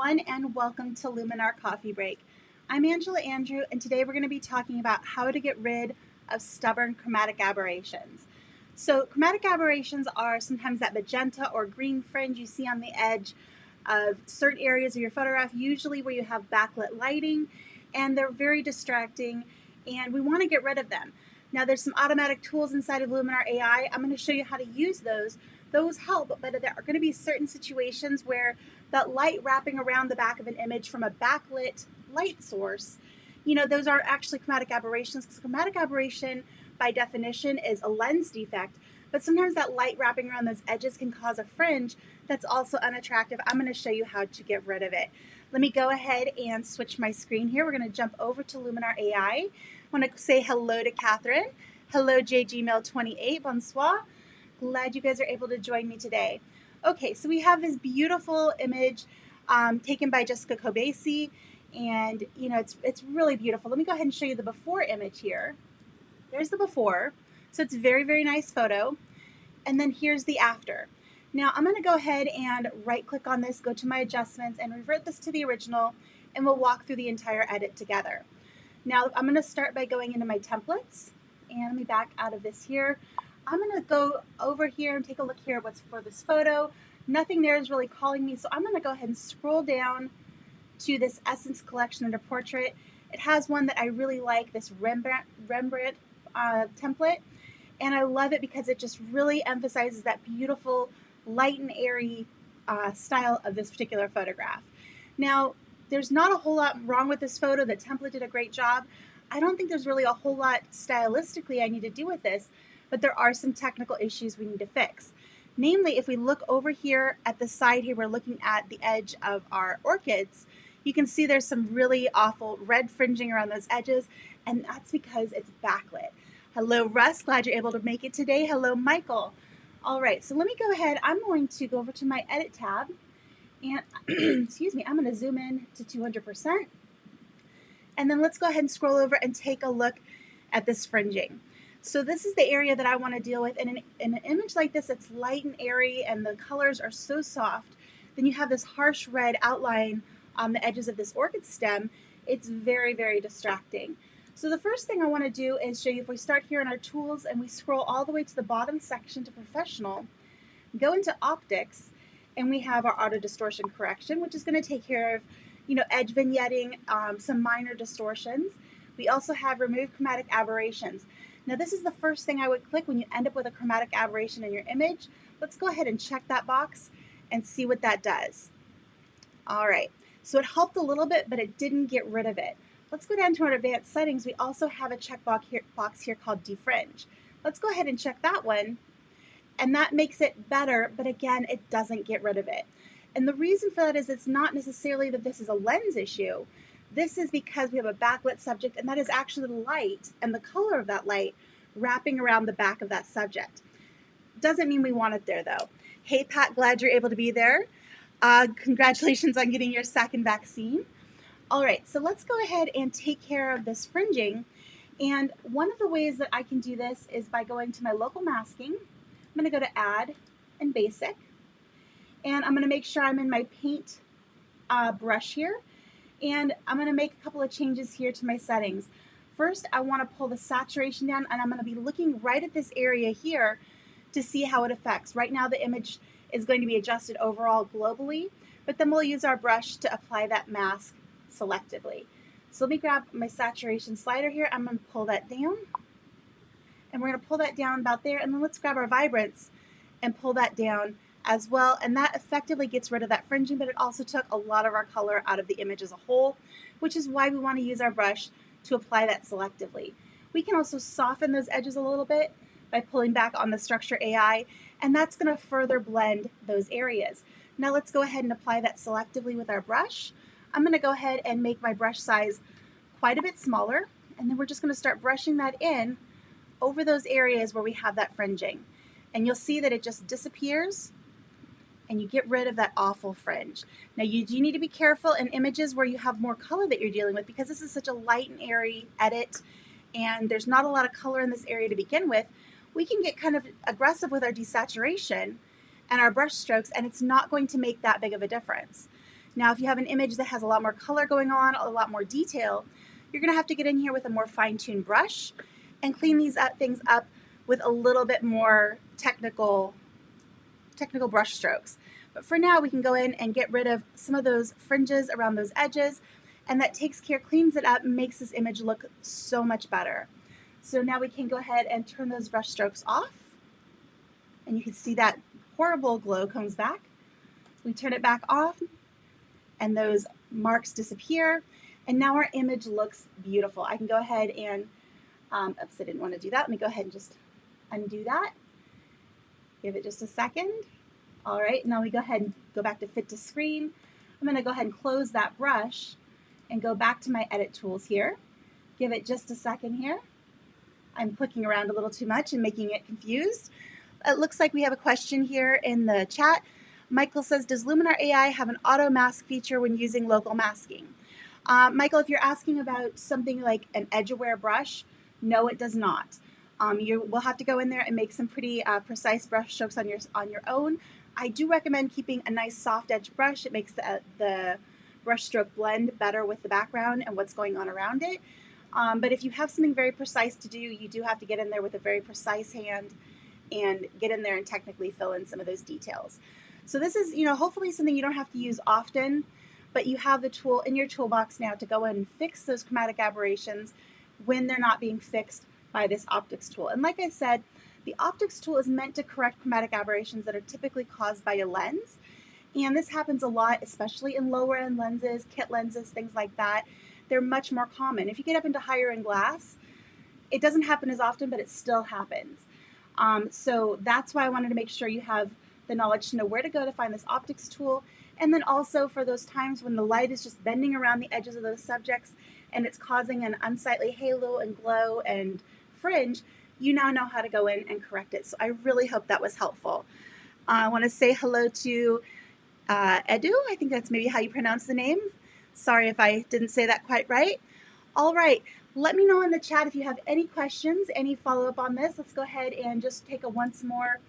everyone, and welcome to Luminar Coffee Break. I'm Angela Andrieux, and today we're going to be talking about how to get rid of stubborn chromatic aberrations. So chromatic aberrations are sometimes that magenta or green fringe you see on the edge of certain areas of your photograph, usually where you have backlit lighting, and they're very distracting, and we want to get rid of them. Now there's some automatic tools inside of Luminar AI. I'm going to show you how to use those. Those help, but there are going to be certain situations where that light wrapping around the back of an image from a backlit light source, those aren't actually chromatic aberrations, because chromatic aberration by definition is a lens defect, but sometimes that light wrapping around those edges can cause a fringe that's also unattractive. I'm going to show you how to get rid of it. Let me go ahead and switch my screen here. We're going to jump over to Luminar AI. I want to say hello to Catherine. Hello, JGmail28. Bonsoir. Glad you guys are able to join me today. Okay, so we have this beautiful image taken by Jessica Kobasi, and it's really beautiful. Let me go ahead and show you the before image here. There's the before, so it's a very, very nice photo, and then here's the after. Now I'm going to go ahead and right click on this, go to my adjustments, and revert this to the original, and we'll walk through the entire edit together. Now I'm going to start by going into my templates, and let me back out of this here. I'm going to go over here and take a look here at what's for this photo. Nothing there is really calling me, so I'm going to go ahead and scroll down to this Essence collection under Portrait. It has one that I really like, this Rembrandt template, and I love it because it just really emphasizes that beautiful light and airy style of this particular photograph. Now, there's not a whole lot wrong with this photo. The template did a great job. I don't think there's really a whole lot stylistically I need to do with this, but there are some technical issues we need to fix. Namely, if we look over here at the side here, we're looking at the edge of our orchids, you can see there's some really awful red fringing around those edges, and that's because it's backlit. Hello, Russ, glad you're able to make it today. Hello, Michael. All right, so let me go ahead. I'm going to go over to my Edit tab, and excuse me, I'm going to zoom in to 200%. And then let's go ahead and scroll over and take a look at this fringing. So this is the area that I want to deal with. And in an image like this, it's light and airy and the colors are so soft. Then you have this harsh red outline on the edges of this orchid stem. It's very, very distracting. So the first thing I want to do is show you, if we start here in our tools and we scroll all the way to the bottom section to Professional, go into Optics, and we have our Auto Distortion Correction, which is going to take care of edge vignetting, some minor distortions. We also have Remove Chromatic Aberrations. Now this is the first thing I would click when you end up with a chromatic aberration in your image. Let's go ahead and check that box and see what that does. All right, so it helped a little bit, but it didn't get rid of it. Let's go down to our advanced settings. We also have a checkbox here called Defringe. Let's go ahead and check that one, and that makes it better, but again, it doesn't get rid of it. And the reason for that is it's not necessarily that this is a lens issue. This is because we have a backlit subject, and that is actually the light and the color of that light wrapping around the back of that subject. Doesn't mean we want it there, though. Hey, Pat, glad you're able to be there. Congratulations on getting your second vaccine. All right, so let's go ahead and take care of this fringing. And one of the ways that I can do this is by going to my local masking. I'm going to go to Add and Basic. And I'm going to make sure I'm in my paint brush here. And I'm going to make a couple of changes here to my settings. First, I want to pull the saturation down, and I'm going to be looking right at this area here to see how it affects. Right now, the image is going to be adjusted overall globally, but then we'll use our brush to apply that mask selectively. So let me grab my saturation slider here. I'm going to pull that down, and we're going to pull that down about there, and then let's grab our vibrance and pull that down as well, and that effectively gets rid of that fringing, but it also took a lot of our color out of the image as a whole, which is why we want to use our brush to apply that selectively. We can also soften those edges a little bit by pulling back on the Structure AI, and that's going to further blend those areas. Now let's go ahead and apply that selectively with our brush. I'm going to go ahead and make my brush size quite a bit smaller, and then we're just going to start brushing that in over those areas where we have that fringing. And you'll see that it just disappears, and you get rid of that awful fringe. Now you do need to be careful in images where you have more color that you're dealing with, because this is such a light and airy edit and there's not a lot of color in this area to begin with. We can get kind of aggressive with our desaturation and our brush strokes, and it's not going to make that big of a difference. Now, if you have an image that has a lot more color going on, a lot more detail, you're gonna have to get in here with a more fine-tuned brush and clean these things up with a little bit more technical brush strokes. But for now, we can go in and get rid of some of those fringes around those edges, and that cleans it up and makes this image look so much better. So now we can go ahead and turn those brush strokes off, and you can see that horrible glow comes back. We turn it back off, and those marks disappear, and now our image looks beautiful. I can go ahead and, oops, I didn't want to do that. Let me go ahead and just undo that. Give it just a second. All right, now we go ahead and go back to fit to screen. I'm gonna go ahead and close that brush and go back to my edit tools here. Give it just a second here. I'm clicking around a little too much and making it confused. It looks like we have a question here in the chat. Michael says, does Luminar AI have an auto mask feature when using local masking? Michael, if you're asking about something like an edge-aware brush, no, it does not. You will have to go in there and make some pretty precise brush strokes on your own. I do recommend keeping a nice soft edge brush. It makes the brush stroke blend better with the background and what's going on around it. But if you have something very precise to do, you do have to get in there with a very precise hand and get in there and technically fill in some of those details. So this is, hopefully something you don't have to use often, but you have the tool in your toolbox now to go in and fix those chromatic aberrations when they're not being fixed by this optics tool. And like I said, the optics tool is meant to correct chromatic aberrations that are typically caused by a lens. And this happens a lot, especially in lower end lenses, kit lenses, things like that. They're much more common. If you get up into higher end glass, it doesn't happen as often, but it still happens. So that's why I wanted to make sure you have the knowledge to know where to go to find this optics tool. And then also for those times when the light is just bending around the edges of those subjects and it's causing an unsightly halo and glow and fringe, you now know how to go in and correct it. So I really hope that was helpful. I want to say hello to Edu. I think that's maybe how you pronounce the name. Sorry if I didn't say that quite right. All right, let me know in the chat if you have any questions, any follow-up on this. Let's go ahead and just take a once more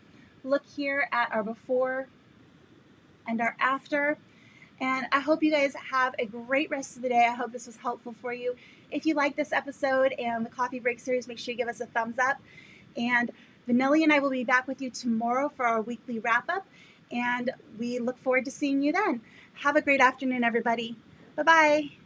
look here at our before and our after. And I hope you guys have a great rest of the day. I hope this was helpful for you. If you like this episode and the Coffee Break series, make sure you give us a thumbs up. And Vanelli and I will be back with you tomorrow for our weekly wrap-up. And we look forward to seeing you then. Have a great afternoon, everybody. Bye-bye.